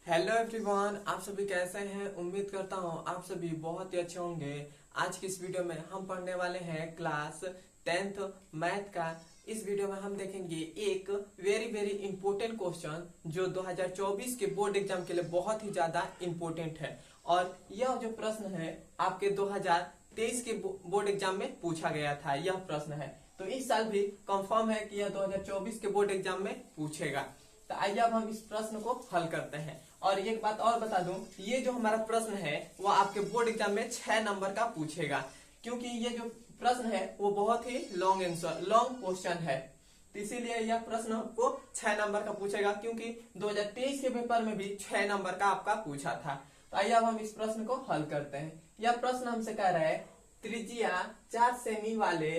Hello everyone, आप सभी कैसे हैं। उम्मीद करता हूं आप सभी बहुत ही अच्छे होंगे। आज की इस वीडियो में हम पढ़ने वाले हैं क्लास 10th मैथ का। इस वीडियो में हम देखेंगे एक वेरी वेरी इंपॉर्टेंट क्वेश्चन जो 2024 के बोर्ड एग्जाम के लिए बहुत ही ज्यादा इंपॉर्टेंट है। और यह जो प्रश्न है आपके 2023 के बोर्ड एग्जाम में पूछा गया था। यह प्रश्न है तो इस साल भी कंफर्म है कि यह 2024 के बोर्ड एग्जाम में पूछेगा। तो आइए अब हम इस प्रश्न को हल करते हैं। और एक बात और बता दूं, ये जो हमारा प्रश्न है वो आपके बोर्ड एग्जाम में 6 नंबर का पूछेगा, क्योंकि ये जो प्रश्न है वो बहुत ही लॉन्ग क्वेश्चन है। तो इसीलिए यह प्रश्न को 6 नंबर का पूछेगा, क्योंकि 2023 के पेपर में भी 6 नंबर का आपका पूछा था। तो आइए अब हम इस प्रश्न को हल करते हैं। यह प्रश्न हमसे कह रहा है त्रिज्या 4 सेमी वाले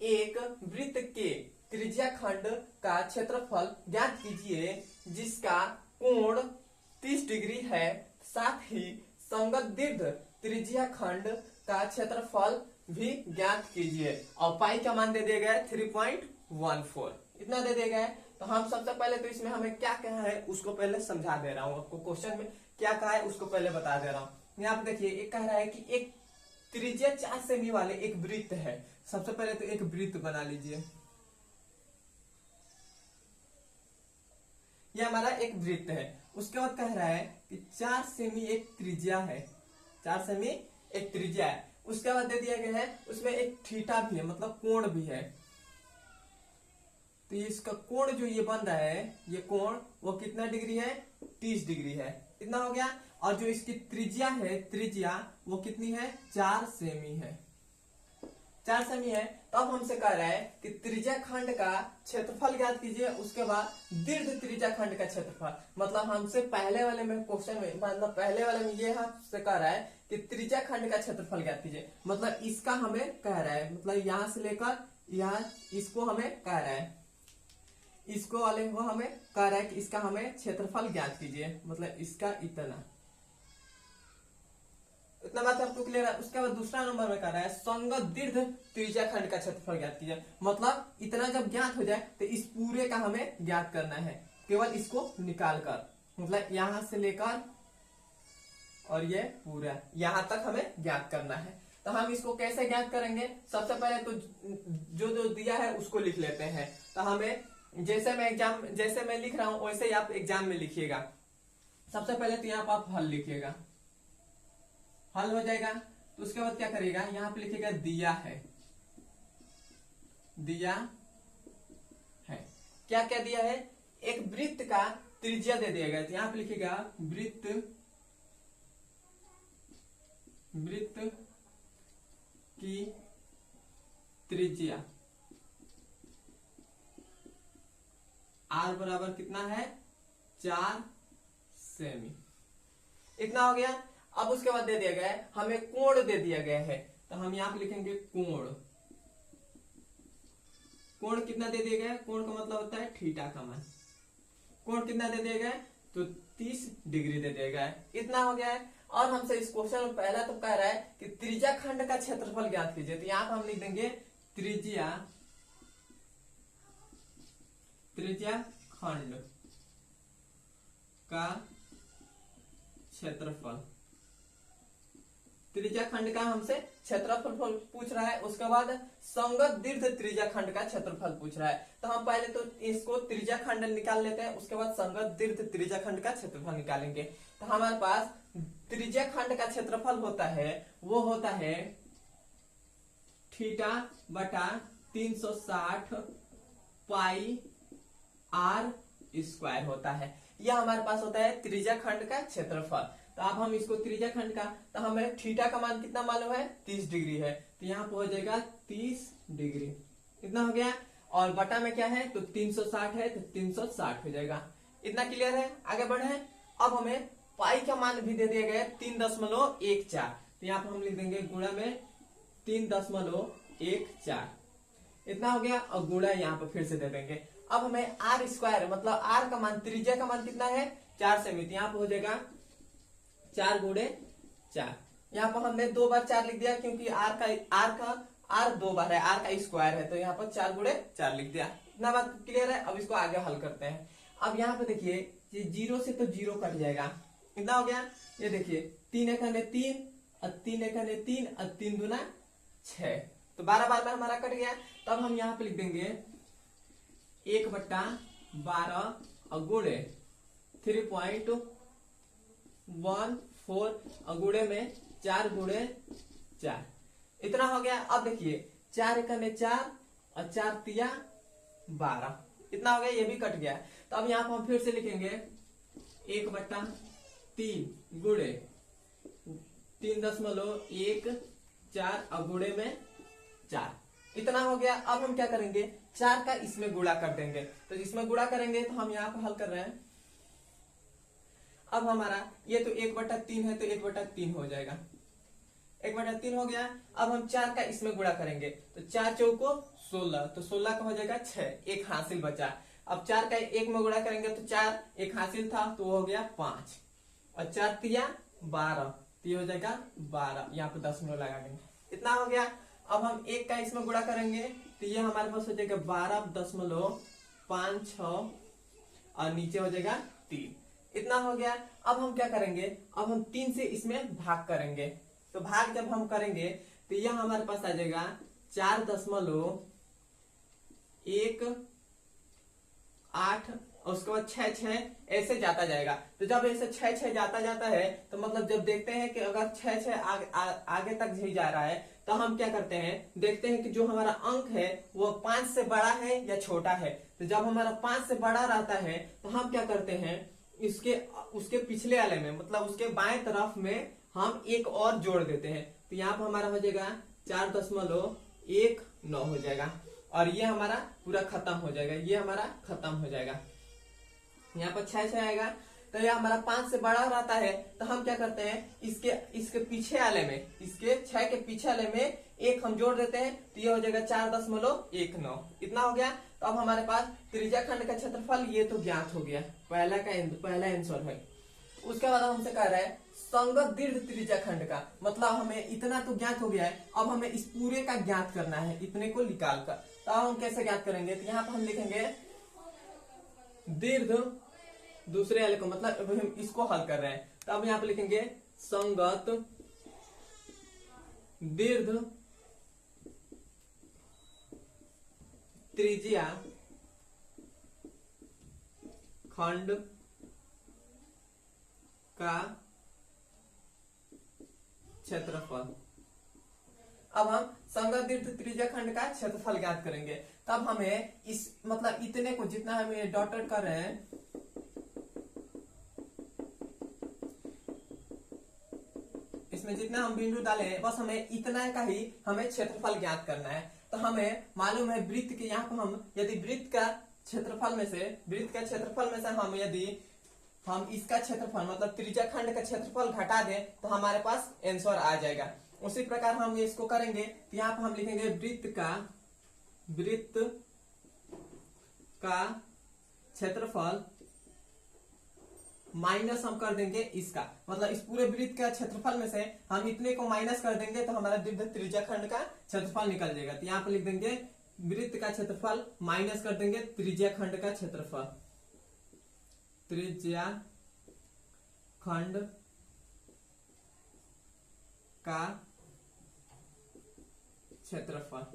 एक वृत्त के त्रिज्या खंड का क्षेत्रफल ज्ञात कीजिए जिसका कोण 30 डिग्री है, साथ ही संगत दीर्घ त्रिज्या खंड का क्षेत्रफल भी ज्ञात कीजिए। और पाई का मान दे दिया गया है 3.14, इतना दे दिया गया है। तो हम सबसे पहले तो इसमें हमें क्या कहा है उसको पहले समझा दे रहा हूँ आपको। क्वेश्चन में क्या कहा है उसको पहले बता दे रहा हूँ। यहाँ पे देखिए, एक कह रहा है कि एक त्रिज्या 4 सेमी वाले एक वृत्त है। सबसे पहले तो एक वृत्त बना लीजिए। यह हमारा एक वृत्त है। उसके बाद कह रहा है कि 4 सेमी एक त्रिज्या है, 4 सेमी एक त्रिज्या है। उसके बाद दे दिया गया है उसमें एक थीटा भी है, मतलब कोण भी है। तो इसका कोण जो ये बन रहा है, ये कोण वो कितना डिग्री है, 30 डिग्री है। इतना हो गया। और जो इसकी त्रिज्या है, त्रिज्या वो कितनी है, 4 सेमी है, 4 सेमी है। तो अब हमसे कह रहा है कि त्रिज्या खंड का क्षेत्रफल ज्ञात कीजिए, उसके बाद दीर्घ त्रिज्या खंड का क्षेत्रफल। मतलब हमसे पहले वाले में क्वेश्चन में, मतलब पहले वाले में ये हमसे कह रहा है कि त्रिज्या खंड का क्षेत्रफल ज्ञात कीजिए। मतलब इसका हमें कह रहा है, मतलब यहां से लेकर यहाँ इसको हमें कह रहा है, इसको वाले को हमें कह रहा है कि इसका हमें क्षेत्रफल ज्ञात कीजिए, मतलब इसका इतना बात आपको क्लियर है। उसके बाद दूसरा नंबर में कह रहा है संगत दीर्घ त्रिज्या खंड का क्षेत्रफल ज्ञात कीजिए। मतलब इतना जब ज्ञात हो जाए तो इस पूरे का हमें ज्ञात करना है, केवल इसको निकाल कर, मतलब यहां से लेकर और ये पूरा यहां तक हमें ज्ञात करना है। तो हम इसको कैसे ज्ञात करेंगे, सबसे पहले तो जो जो दिया है उसको लिख लेते हैं। तो हमें जैसे मैं लिख रहा हूं वैसे ही आप एग्जाम में लिखिएगा। सबसे पहले तो यहाँ पर आप हल लिखिएगा, हल हो जाएगा। तो उसके बाद क्या करेगा, यहां पे लिखेगा दिया है, दिया है। क्या क्या दिया है, एक वृत्त का त्रिज्या दे दिया गया। तो यहां पे लिखेगा वृत्त की त्रिज्या r बराबर कितना है, 4 सेमी। इतना हो गया। अब उसके बाद दे दिया गया है हमें कोण दे दिया गया है। तो हम यहां पे लिखेंगे कोण। कोण कितना दे दिया गया है, कोण का मतलब होता है थीटा का मान। कोण कितना दे दिया गया है, तो 30 डिग्री दे दिया गया है। इतना हो गया है। और हमसे इस क्वेश्चन में पहला तो कह रहा है कि त्रिज्या खंड का क्षेत्रफल ज्ञात कीजिए। तो यहां पर हम लिख देंगे त्रिज्या खंड का क्षेत्रफल। त्रिज्या खंड का हमसे क्षेत्रफल पूछ रहा है। उसके बाद संगत दीर्घ त्रिज्या खंड का क्षेत्रफल पूछ रहा है। तो हम पहले तो इसको त्रिज्या खंड निकाल लेते हैं, उसके बाद संगत दीर्घ त्रिज्या खंड का क्षेत्रफल निकालेंगे। तो हमारे पास त्रिज्या खंड का क्षेत्रफल होता है, वो होता है थीटा बटा 360 पाई r स्क्वायर होता है। यह हमारे पास होता है त्रिज्या खंड का क्षेत्रफल। तो अब हम इसको त्रिज्या खंड का, तो हमें थीटा का मान कितना मालूम है, 30 डिग्री है। तो यहाँ पे हो जाएगा 30 डिग्री। इतना हो गया। और बटा में क्या है, तो 360 है, तो 360 हो जाएगा। इतना क्लियर है, आगे बढ़े। अब हमें पाई का मान भी दे दिया गया 3.14। तो यहाँ पे हम लिख देंगे गुणा में 3.14। इतना हो गया। और गुणा यहाँ पे फिर से दे देंगे। अब हमें आर स्क्वायर, मतलब आर का मान, त्रिज्या का मान कितना है, 4 सेमी। तो यहाँ पे हो जाएगा 4 गुणे 4। यहाँ पर हमने 2 बार 4 लिख दिया, क्योंकि आर 2 बार है, आर का स्क्वायर है। तो यहाँ पर 4 गुणे 4 लिख दिया। इतना बात क्लियर है। अब इसको आगे हल करते हैं। अब यहाँ पे देखिए, ये 0 से तो 0 कट जाएगा, कितना हो गया, ये देखिए 3 एकने 3 और 3 एकने 3 और 3 दूना 6, तो 12 बार में हमारा कट गया। तब हम यहाँ पे लिख देंगे 1/12 और गुणे 3.14 और गुणे में 4 गुणे 4, इतना हो गया। अब देखिए 4 एकने 4 और 4 तिया 12, इतना हो गया, ये भी कट गया। तो अब यहाँ पर हम फिर से लिखेंगे 1/3 गुणे 3.14 और गुणे में 4, इतना हो गया। अब हम क्या करेंगे, 4 का इसमें गुणा कर देंगे। तो इसमें गुणा करेंगे तो हम यहाँ पर हल कर रहे हैं। अब हमारा ये तो 1/3 है, तो 1/3 हो जाएगा, 1/3 हो गया। अब हम 4 का इसमें गुणा करेंगे, तो 4 चौको 16, तो 16 का हो जाएगा 6, एक हासिल बचा। अब 4 का 1 में गुणा करेंगे तो 4 एक हासिल था, तो वो हो गया 5, और 4 तिया 12, तो ये हो जाएगा 12, यहाँ पे 10 मिनट लगा देंगे, इतना हो गया। अब हम 1 का इसमें गुणा करेंगे तो ये हमारे पास हो जाएगा 12.56 और नीचे हो जाएगा 3, इतना हो गया। अब हम क्या करेंगे, अब हम 3 से इसमें भाग करेंगे। तो भाग जब हम करेंगे तो यह हमारे पास आ जाएगा 4.18 और उसके बाद 6 ऐसे जाता जाएगा। तो जब ऐसे 6 जाता है तो मतलब जब देखते हैं कि अगर 6 आगे तक ही जा रहा है, तो हम क्या करते हैं, देखते हैं कि जो हमारा अंक है वो 5 से बड़ा है या छोटा है। तो जब हमारा 5 से बड़ा रहता है तो हम क्या करते हैं, उसके पिछले वाले में, मतलब उसके बाएं तरफ में हम एक और जोड़ देते हैं। तो यहाँ पर हमारा हो जाएगा 4.19 हो जाएगा, और ये हमारा पूरा खत्म हो जाएगा, ये हमारा खत्म हो जाएगा। यहाँ पर 6 आएगा, तो ये हमारा 5 से बड़ा रहता है, तो हम क्या करते हैं, इसके पीछे वाले में, इसके 6 के पीछे वाले में एक हम जोड़ देते हैं, तो ये हो जाएगा 4.19, इतना हो गया। तो अब हमारे पास त्रिज्या खंड का क्षेत्रफल ये तो ज्ञात हो गया, पहला आंसर है। उसके बाद हमसे कह रहा है संगत दीर्घ त्रिज्या खंड का, मतलब हमें इतना तो ज्ञात हो गया है, अब हमें इस पूरे का ज्ञात करना है, इतने को निकाल कर। तो हम कैसे ज्ञात करेंगे, तो यहाँ पर हम लिखेंगे दीर्घ दूसरे वाले को, मतलब अब हम इसको हल कर रहे हैं, तो अब यहाँ पे लिखेंगे संगत दीर्घ त्रिज्या खंड का क्षेत्रफल। अब हम संगत दीर्घ त्रिज्या खंड का क्षेत्रफल ज्ञात करेंगे। तब हमें इस मतलब इतने को, जितना हम ये डॉटेड कर रहे हैं, इसमें जितना हम बिंदु डाले हैं बस हमें इतना का ही हमें क्षेत्रफल ज्ञात करना है। तो हमें मालूम है वृत्त के, यहाँ पर हम यदि वृत्त का क्षेत्रफल में से हम यदि हम इसका क्षेत्रफल मतलब त्रिज्या खंड का क्षेत्रफल घटा दें तो हमारे पास आंसर आ जाएगा। उसी प्रकार हम इसको करेंगे, तो यहाँ पर हम लिखेंगे वृत्त का क्षेत्रफल माइनस हम कर देंगे इसका, मतलब इस पूरे वृत्त का क्षेत्रफल में से हम इतने को माइनस कर देंगे तो हमारा दीर्घ त्रिज्या खंड का क्षेत्रफल निकल जाएगा। तो यहाँ पर लिख देंगे वृत्त का क्षेत्रफल माइनस कर देंगे त्रिज्या खंड का क्षेत्रफल, त्रिज्या खंड का क्षेत्रफल,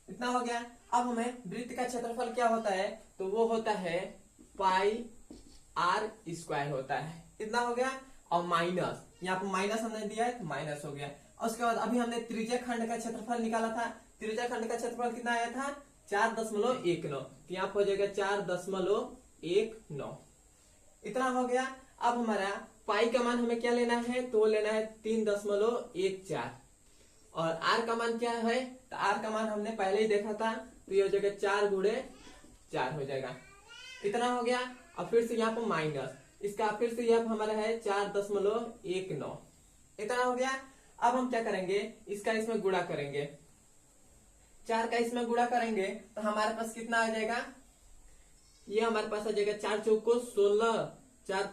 इतना हो गया। अब हमें वृत्त का क्षेत्रफल क्या होता है, तो वो होता है पाई आर स्क्वायर होता है, इतना हो गया। और माइनस, यहाँ पर माइनस हमने दिया है तो माइनस हो गया। और उसके बाद अभी हमने त्रिज्या खंड का क्षेत्रफल निकाला था, त्रिज्या खंड का क्षेत्रफल कितना आया था 4.19, तो यहाँ पर हो जाएगा 4.19, इतना हो गया। अब हमारा पाई का मान हमें क्या लेना है, तो लेना है 3.14, और आर का मान क्या है, तो आर का मान हमने पहले ही देखा था, तो ये हो जाएगा 4 गुणे 4 हो जाएगा, इतना हो गया। अब फिर से यहाँ पर माइनस, इसका फिर से यहाँ हमारा है 4.19, इतना हो गया। अब हम क्या करेंगे, इसका इसमें गुणा करेंगे, 4 का इसमें गुणा करेंगे तो हमारे पास कितना आ जाएगा, ये हमारे पास आ जाएगा 4 चौको 16, 4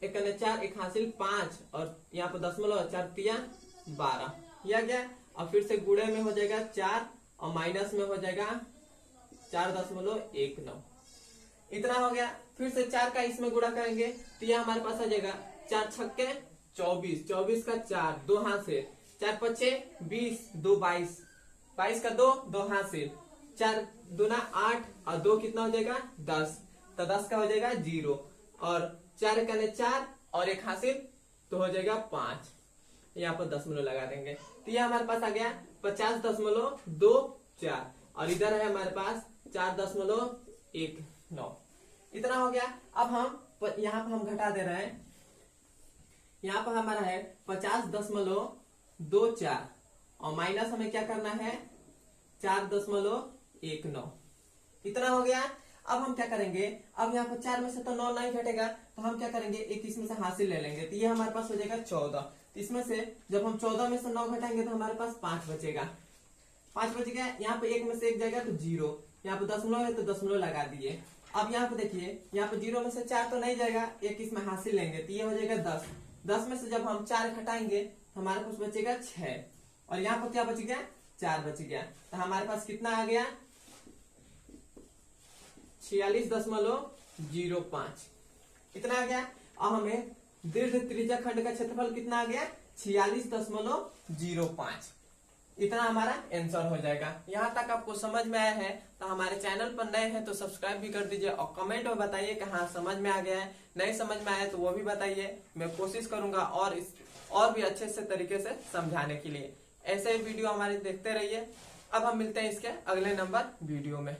एकने 4 एक हासिल 5, और यहाँ पर दशमलव 4 तिया 12, ये आ गया। और फिर से गुणे में हो जाएगा 4 और माइनस में हो जाएगा 4.19, इतना हो गया। फिर से 4 का इसमें गुणा करेंगे तो ये हमारे पास आ जाएगा 4 छक्के 24, 24 का 4 दो हासिल, 4 पचे 20, 2 22, 22 का 2, 2 हासिल, 4 दूना 8 और 2 कितना हो जाएगा 10, तो 10 का हो जाएगा 0 और 4 का 4 और 1 हासिल तो हो जाएगा 5। यहाँ पर दशमलव लगा देंगे तो ये हमारे पास आ गया 50.24 और इधर है हमारे पास 4.19। इतना हो गया। अब हम यहाँ पर हम घटा दे रहे हैं, यहाँ पर हमारा है 50.24 और माइनस हमें क्या करना है 4.19। इतना हो गया। अब हम क्या करेंगे, अब यहाँ पर 4 में से तो 9 नहीं घटेगा तो हम क्या करेंगे एक इसमें से हासिल ले लेंगे तो ये हमारे पास हो जाएगा 14। इसमें से जब हम 14 में से 9 घटाएंगे तो हमारे पास 5 बचेगा। 5 बच गया। यहाँ पे 1 में से 1 जाएगा तो 0, यहाँ पे दशमलव है तो दशमलव लगा दिए। अब यहाँ पे देखिए, यहाँ पे 0 में से 4 तो नहीं जाएगा, एक इसमें हासिल लेंगे तो ये हो जाएगा 10। 10 में से जब हम 4 घटाएंगे तो हमारे पास बचेगा 6 और यहाँ पर क्या बच गया 4 बच गया। तो हमारे पास कितना आ गया 46.05। इतना आ गया। अब हमें दीर्घ त्रिज्या खंड का क्षेत्रफल कितना आ गया 46.05। इतना हमारा आंसर हो जाएगा। यहाँ तक आपको समझ में आया है तो हमारे चैनल पर नए हैं तो सब्सक्राइब भी कर दीजिए और कमेंट में बताइए कि हाँ समझ में आ गया है, नहीं समझ में आया तो वो भी बताइए। मैं कोशिश करूंगा और भी अच्छे से तरीके से समझाने के लिए। ऐसे ही वीडियो हमारे देखते रहिए। अब हम मिलते हैं इसके अगले नंबर वीडियो में।